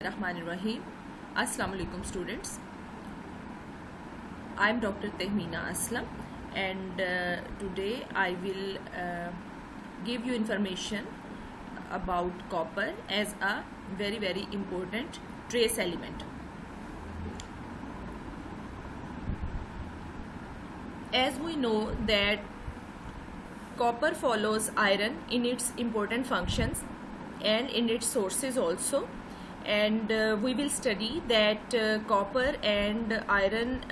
Bismillahirrahmanirrahim. Assalamu alaikum students. I am Dr. Tehmeena Aslam and today I will give you information about copper as a very important trace element. As we know that copper follows iron in its important functions and in its sources also, and we will study that copper and iron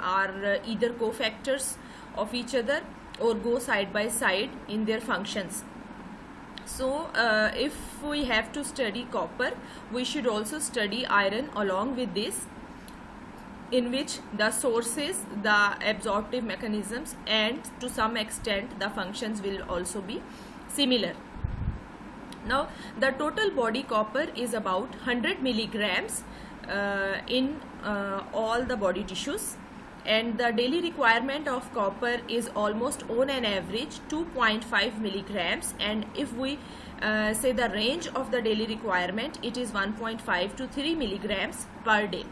are either cofactors of each other or go side by side in their functions. So if we have to study copper, we should also study iron along with this, in which the sources, the absorptive mechanisms, and to some extent the functions will also be similar. Now the total body copper is about 100 milligrams in all the body tissues, and the daily requirement of copper is almost on an average 2.5 milligrams, and if we say the range of the daily requirement, it is 1.5 to 3 milligrams per day.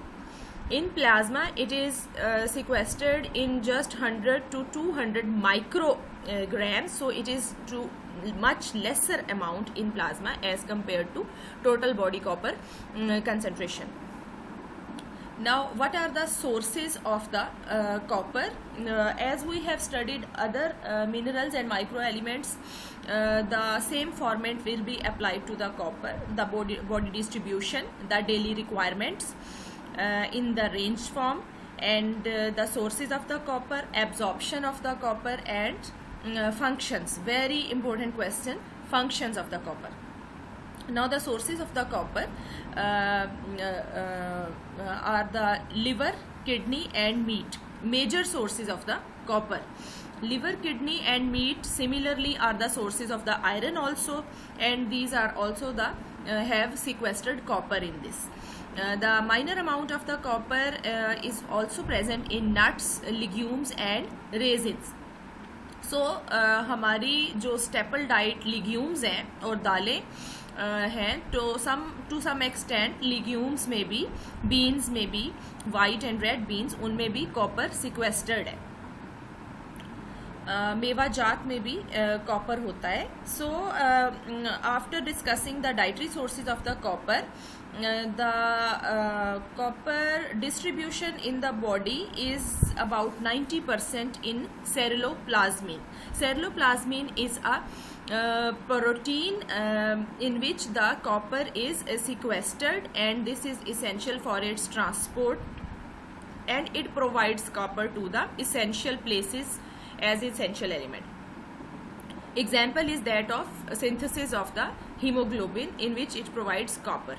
In plasma, it is sequestered in just 100 to 200 micrograms, so it is to much lesser amount in plasma as compared to total body copper concentration. Now, what are the sources of the copper? As we have studied other minerals and microelements, the same format will be applied to the copper: the body distribution, the daily requirements in the range form, and the sources of the copper, absorption of the copper, and functions. Very important question: functions of the copper. Now the sources of the copper are the liver, kidney, and meat. Major sources of the copper: liver, kidney, and meat similarly are the sources of the iron also, and these are also the have sequestered copper in this. The minor amount of the copper is also present in nuts, legumes, and raisins. So हमारी जो staple diet legumes हैं और दालें हैं, तो to some extent legumes में भी, beans में भी, white and red beans, उनमें भी copper sequestered है. मेवा जात में भी कॉपर होता है. So after discussing the dietary sources of the copper, the copper distribution in the body is about 90% in ceruloplasmin. Ceruloplasmin is a protein in which the copper is sequestered, and this is essential for its transport, and it provides copper to the essential places as essential element. Example is that of synthesis of the hemoglobin, in which it provides copper.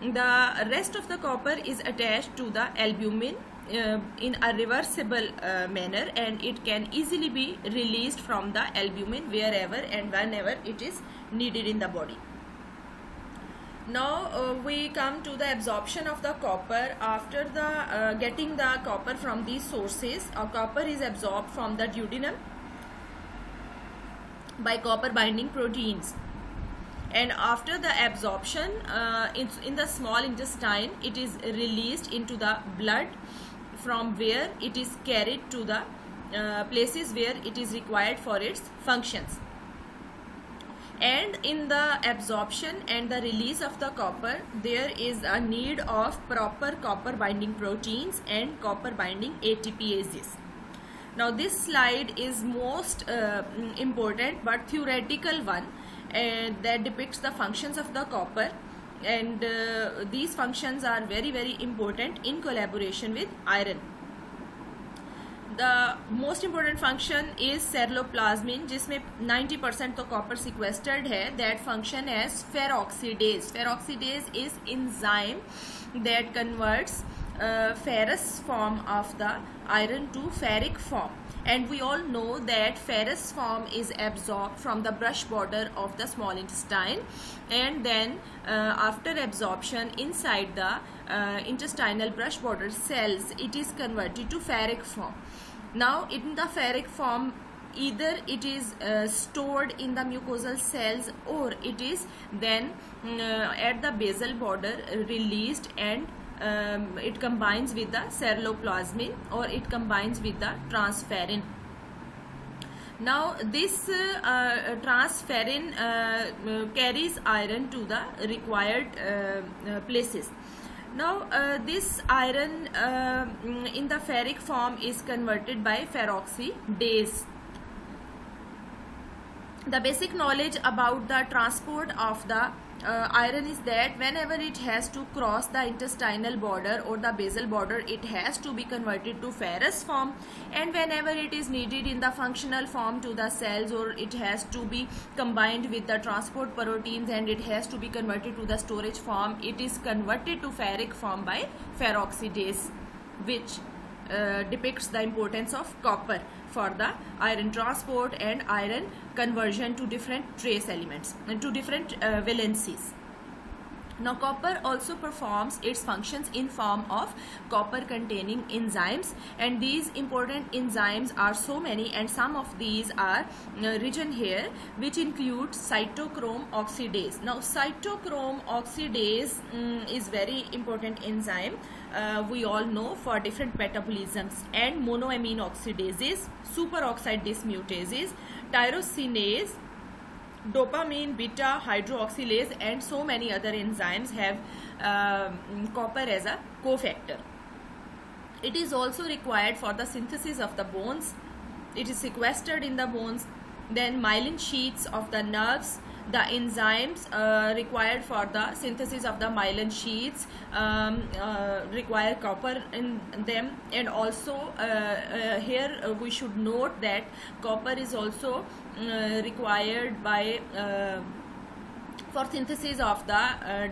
The rest of the copper is attached to the albumin in a reversible manner, and it can easily be released from the albumin wherever and whenever it is needed in the body. Now we come to the absorption of the copper. After the getting the copper from these sources, copper is absorbed from the duodenum by copper binding proteins, and after the absorption in the small intestine, it is released into the blood, from where it is carried to the places where it is required for its functions. And in the absorption and the release of the copper, there is a need of proper copper binding proteins and copper binding ATPases. Now this slide is most important but theoretical one that depicts the functions of the copper, and these functions are very important in collaboration with iron. The most important function is ceruloplasmin, जिसमें 90% तो copper sequestered है. That function as ferroxidase. Ferroxidase is enzyme that converts ferrous form of the iron to ferric form, and we all know that ferrous form is absorbed from the brush border of the small intestine, and then after absorption inside the intestinal brush border cells, it is converted to ferric form. Now in the ferric form, either it is stored in the mucosal cells or it is then at the basal border released, and it combines with the ceruloplasmin or it combines with the transferrin. Now this transferrin carries iron to the required places. Now this iron in the ferric form is converted by ferroxidase. The basic knowledge about the transport of the iron is that whenever it has to cross the intestinal border or the basal border, it has to be converted to ferrous form, and whenever it is needed in the functional form to the cells, or it has to be combined with the transport proteins and it has to be converted to the storage form, it is converted to ferric form by ferroxidase, which depicts the importance of copper for the iron transport and iron conversion to different trace elements and to different valencies. Now copper also performs its functions in form of copper containing enzymes, and these important enzymes are so many, and some of these are written here, which include cytochrome oxidase. Now cytochrome oxidase is very important enzyme, we all know, for different metabolisms, and monoamine oxidases, superoxide dismutases, tyrosinase, dopamine beta hydroxylase, and so many other enzymes have copper as a cofactor. It is also required for the synthesis of the bones. It is sequestered in the bones. Then myelin sheaths of the nerves, the enzymes required for the synthesis of the myelin sheaths require copper in them, and also here we should note that copper is also required by for synthesis of the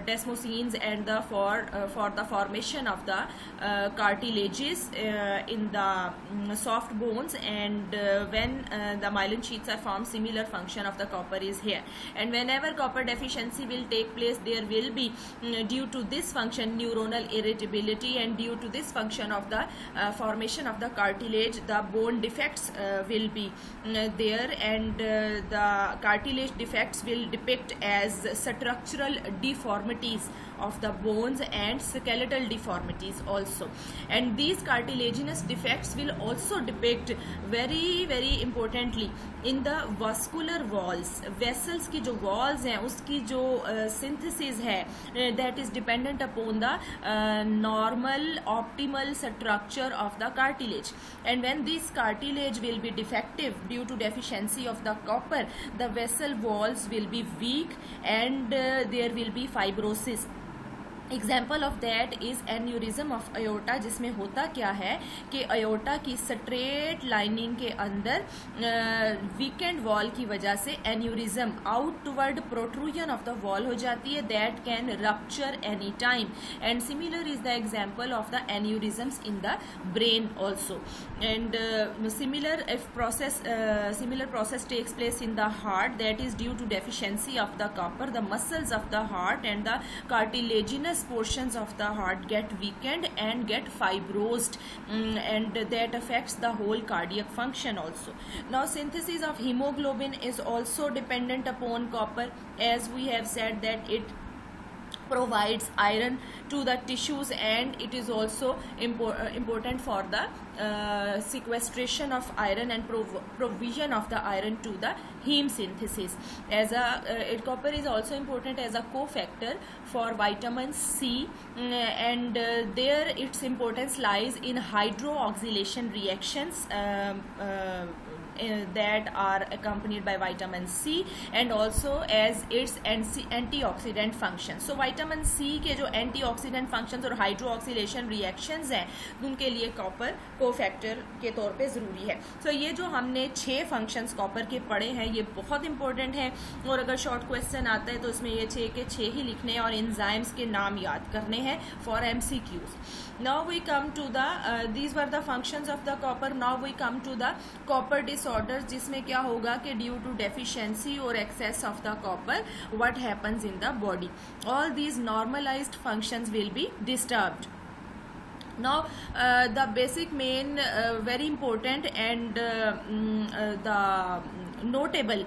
desmosines and for the formation of the cartilages in the soft bones, and when the myelin sheaths are formed, similar function of the copper is here. And whenever copper deficiency will take place, there will be due to this function neuronal irritability, and due to this function of the formation of the cartilage, the bone defects will be there, and the cartilage defects will depict as structural deformities of the bones and skeletal deformities also. And these cartilaginous defects will also depict very very importantly in the vascular walls. Vessels की जो walls हैं उसकी जो synthesis है that is dependent upon the normal optimal structure of the cartilage, and when this cartilage will be defective due to deficiency of the copper, the vessel walls will be weak and there will be fibrosis. Example of that is aneurysm of aorta, जिसमें होता क्या है कि aorta की straight lining के अंदर weekend wall की वजह से aneurysm outward protrusion of the wall हो जाती है, that can rupture any time, and similar is the example of the aneurysms in the brain also. And similar process takes place in the heart, that is due to deficiency of the copper, the muscles of the heart and the cartilaginous portions of the heart get weakened and get fibrosed, and that affects the whole cardiac function also. Now synthesis of hemoglobin is also dependent upon copper, as we have said that it provides iron to the tissues, and it is also important for the sequestration of iron and provision of the iron to the heme synthesis. As copper is also important as a cofactor for vitamin C, and there its importance lies in hydroxylation reactions that are accompanied by vitamin C, and also as its antioxidant functions. So vitamin C के जो antioxidant functions और hydroxylation reactions हैं उनके लिए copper cofactor के तौर पे ज़रूरी है. So ये जो हमने 6 functions कॉपर के पढ़े हैं ये बहुत इंपॉर्टेंट है, और अगर शॉर्ट क्वेश्चन आता है तो इसमें ये 6 के 6 ही लिखने हैं और एंजाइम्स के नाम याद करने हैं for MCQs. Now we come to the these were the functions of the copper. Now we come to the copper disorders, जिसमें क्या होगा कि due to deficiency or excess of the copper, what happens in the body? All these normalized functions will be disturbed. Now the basic main very important and the notable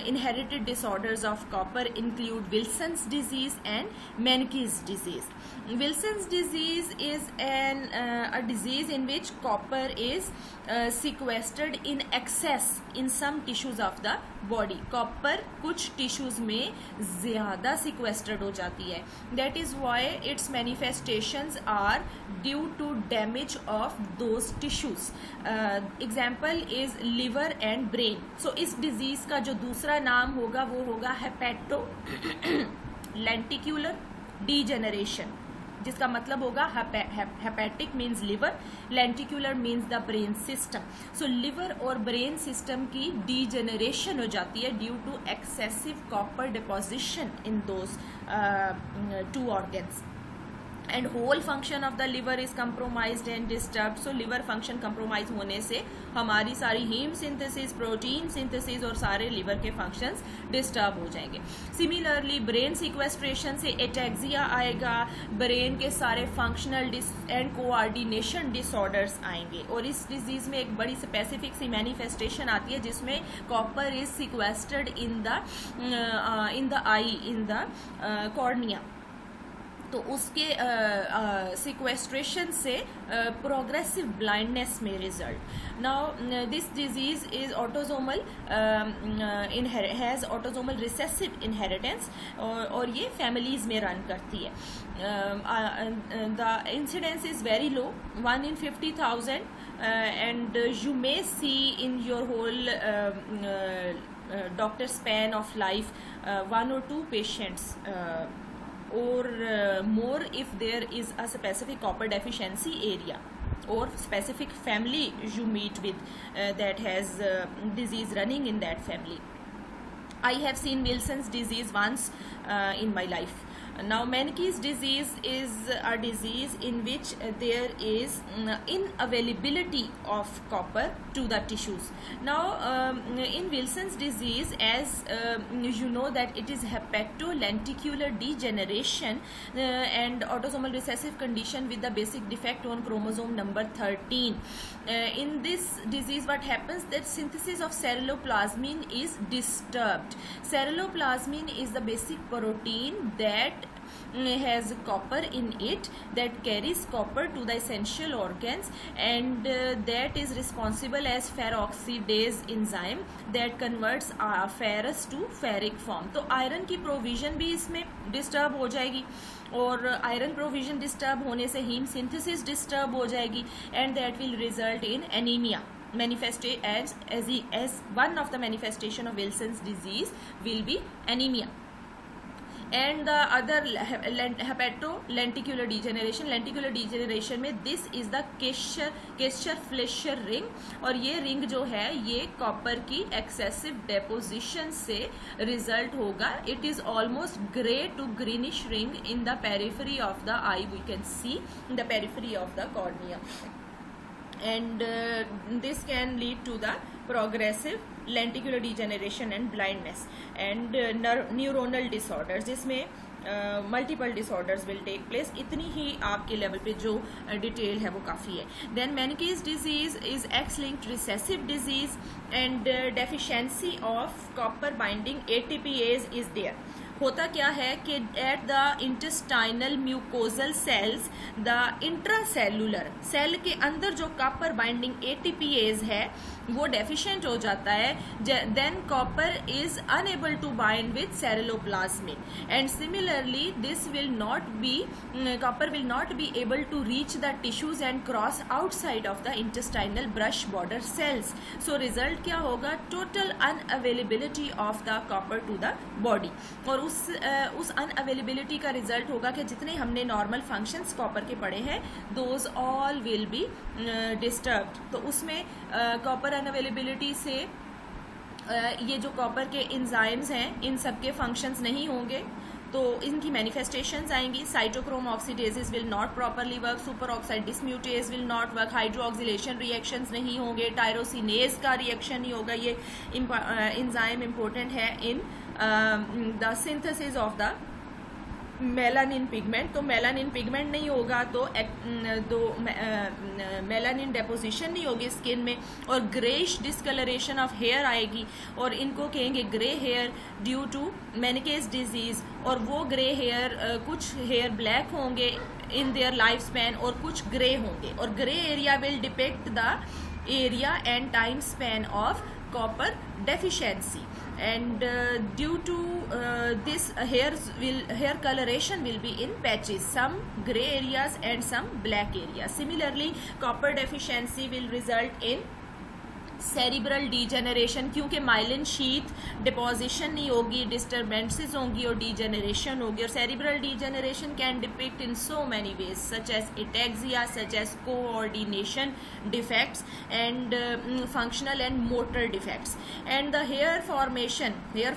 inherited disorders of copper include Wilson's disease and Menkes disease. Wilson's disease is a disease in which copper is sequestered in excess in some tissues of the body. Copper कुछ tissues में ज़्यादा sequestered हो जाती है. That is why its manifestations are due to damage of those tissues. Example is liver and brain. So इस disease का जो दूसरा नाम होगा वो होगा hepato lenticular degeneration, जिसका मतलब होगा hepatic means liver, lenticular means the brain system. So liver और ब्रेन सिस्टम की डीजेनरेशन हो जाती है due to excessive copper deposition in those two organs. And whole function of the liver is compromised and disturb. So liver function compromise होने से हमारी सारी heme synthesis, protein synthesis और सारे लिवर के फंक्शंस डिस्टर्ब हो जाएंगे. सिमिलरली ब्रेन सिक्वेस्ट्रेशन से एटैक्सिया आएगा, ब्रेन के सारे फंक्शनल एंड कोऑर्डिनेशन डिसऑर्डर्स आएंगे. और इस डिजीज में एक बड़ी स्पेसिफिक सी मैनिफेस्टेशन आती है जिसमें copper is sequestered in the eye, in the cornea. तो उसके सिक्वेस्ट्रेशन से प्रोग्रेसिव ब्लाइंडनेस में result. Now this disease is autosomal, has autosomal recessive inheritance और ये फैमिलीज में रन करती है. The incidence is very low, 1 in 50,000, and you may see in your whole doctor span of life 1 or 2 patients or more if there is a specific copper deficiency area or specific family you meet with that has disease running in that family. I have seen Wilson's disease once in my life. Now Menkes disease is a disease in which there is inavailability of copper to the tissues. Now in Wilson's disease, as you know that it is hepatolenticular degeneration and autosomal recessive condition with the basic defect on chromosome number 13. In this disease what happens that synthesis of ceruloplasmin is disturbed. Ceruloplasmin is the basic protein that has copper in it, that carries copper to the essential organs, and that is responsible as ferroxidase enzyme that converts ferrous to ferric form. तो iron की provision भी इसमें disturb हो जाएगी और iron provision disturb होने से heme synthesis disturb हो जाएगी and that will result in anaemia. As one of the manifestation of Wilson's disease will be anemia. And the other hepatolenticular degeneration. Lenticular degeneration में this is the Kescher-Fleischer ring, और ये ring जो है ये copper की excessive deposition से result होगा. It is almost grey to greenish ring in the periphery of the eye. We can see in the periphery of the cornea, and this can lead to the progressive lenticular degeneration and blindness and neuronal disorders, जिसमें multiple disorders will take place. इतनी ही आपके level पे जो detail है वो काफ़ी है. Then Menkes disease is X-linked recessive disease and deficiency of copper binding ATPase is there. होता क्या है कि at the intestinal mucosal cells, the intracellular cell के अंदर जो कॉपर बाइंडिंग एटीपीएज है वो डेफिशिएंट हो जाता है. Then copper is unable to bind with ceruloplasmin and similarly this will not be, copper will not be able to reach the tissues and cross outside of the intestinal brush border cells. So result क्या होगा? Total unavailability of the copper to the body. और उस unavailability का result होगा कि जितने हमने normal functions copper के पढ़े हैं those all will be disturbed. तो उसमें कॉपर अनअवेलेबिलिटी से ये जो कॉपर के एंजाइम्स हैं इन सब के फंक्शंस नहीं होंगे तो इनकी मैनिफेस्टेशंस आएंगी. Cytochrome oxidases will not properly work, superoxide dismutase will not work, hydroxylation reactions नहीं होंगे, टायरोसिनेज का रिएक्शन नहीं होगा. ये एंजाइम इम्पोर्टेंट है in the synthesis of the melanin pigment, तो मेलानिन पिगमेंट नहीं होगा तो मेलानिन डेपोजिशन नहीं होगी स्किन में, और ग्रेइश डिस्कलरेशन ऑफ हेयर आएगी, और इनको कहेंगे grey hair due to Menkes disease. और वो ग्रे हेयर, कुछ हेयर ब्लैक होंगे इन देयर लाइफ स्पैन और कुछ ग्रे होंगे, और grey area will depict the area and time span of copper deficiency, and due to this hair coloration will be in patches, some gray areas and some black areas. Similarly, copper deficiency will result in cerebral degeneration, क्योंकि myelin sheath deposition नहीं होगी, disturbances होंगी और degeneration होगी। और cerebral degeneration can depict in so many ways such as ataxia, such as coordination defects and functional and motor defects. And the hair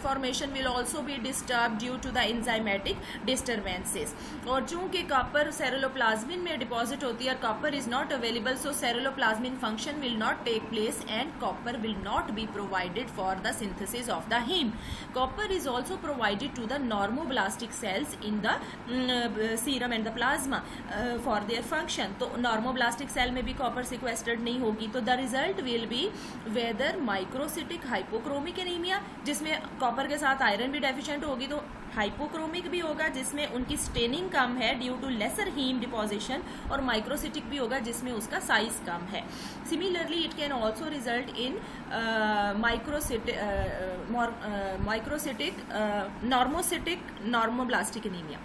formation will also be disturb due to the enzymatic disturbances. और चूंकि copper ceruloplasmin में deposit होती है और copper is not available, so ceruloplasmin function will not take place and copper will not be provided for the synthesis of the heme. Copper is also provided to the normoblastic cells in the serum and the plasma for their function. तो normoblastic cell में भी copper sequestered नहीं होगी, तो the result will be whether microcytic hypochromic anemia, जिसमें copper के साथ iron भी deficient होगी, तो हाइपोक्रोमिक भी होगा जिसमें उनकी स्टेनिंग कम है due to lesser heme deposition, और माइक्रोसिटिक भी होगा जिसमें उसका साइज कम है। Similarly it can also result in microcytic normocytic normoblastic anaemia.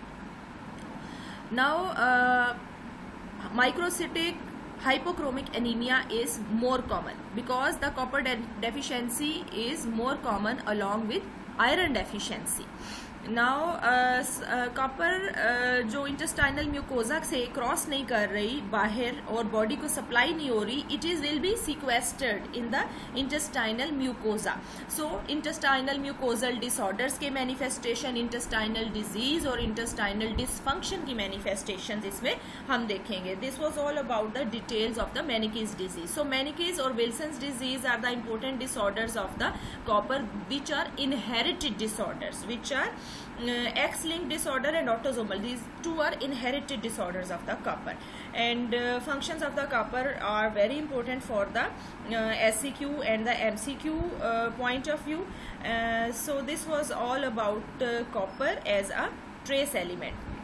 Now microcytic hypochromic anemia is more common because the copper deficiency is more common along with iron deficiency. Now copper जो intestinal mucosa से cross नहीं कर रही बाहर और body को supply नहीं हो रही, it is will be sequestered in the intestinal mucosa. So intestinal mucosal disorders के मैनिफेस्टेशन, इंटेस्टाइनल डिजीज और इंटेस्टाइनल डिसफंक्शन की मैनिफेस्टेशन इसमें हम देखेंगे। This was all about the details of the Menkes disease. So Menkes और Wilson's disease are the important disorders of the copper which are inherited disorders, which are X-linked disorder and autosomal. These two are inherited disorders of the copper, and functions of the copper are very important for the SCQ and the MCQ point of view. So this was all about copper as a trace element.